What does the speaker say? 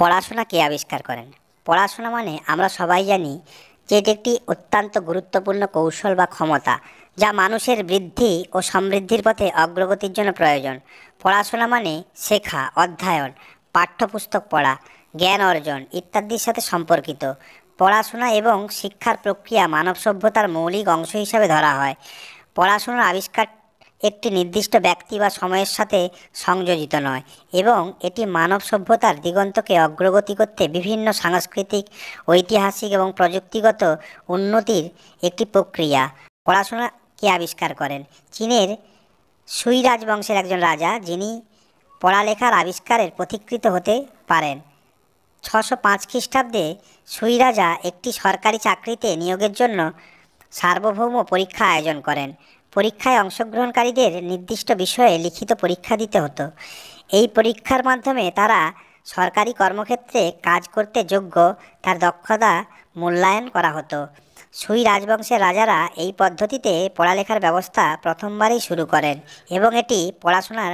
পড়াশোনা কে আবিষ্কার করেন? পড়াশোনা মানে আমরা সবাই জানি যে এটি একটি অত্যন্ত গুরুত্বপূর্ণ কৌশল বা ক্ষমতা, যা মানুষের বৃদ্ধি ও সমৃদ্ধির পথে অগ্রগতির জন্য প্রয়োজন। পড়াশোনা মানে শেখা, অধ্যয়ন, পাঠ্যপুস্তক পড়া, জ্ঞান অর্জন ইত্যাদির সাথে সম্পর্কিত। পড়াশোনা এবং শিক্ষার প্রক্রিয়া মানব সভ্যতার মৌলিক অংশ হিসাবে ধরা হয়। পড়াশোনার আবিষ্কার একটি নির্দিষ্ট ব্যক্তি বা সময়ের সাথে সংযোজিত নয়, এবং এটি মানব সভ্যতার দিগন্তকে অগ্রগতি করতে বিভিন্ন সাংস্কৃতিক, ঐতিহাসিক এবং প্রযুক্তিগত উন্নতির একটি প্রক্রিয়া। পড়াশোনা কে আবিষ্কার করেন? চীনের সুই রাজবংশের একজন রাজা, যিনি পড়ালেখার আবিষ্কারের পথিকৃৎ হতে পারেন। 605 খ্রিস্টাব্দে সুই রাজা একটি সরকারি চাকরিতে নিয়োগের জন্য সার্বভৌম পরীক্ষা আয়োজন করেন। পরীক্ষায় অংশগ্রহণকারীদের নির্দিষ্ট বিষয়ে লিখিত পরীক্ষা দিতে হতো। এই পরীক্ষার মাধ্যমে তারা সরকারি কর্মক্ষেত্রে কাজ করতে যোগ্য, তার দক্ষতা মূল্যায়ন করা হতো। সুই রাজবংশের রাজারা এই পদ্ধতিতে পড়ালেখার ব্যবস্থা প্রথমবারই শুরু করেন, এবং এটি পড়াশোনার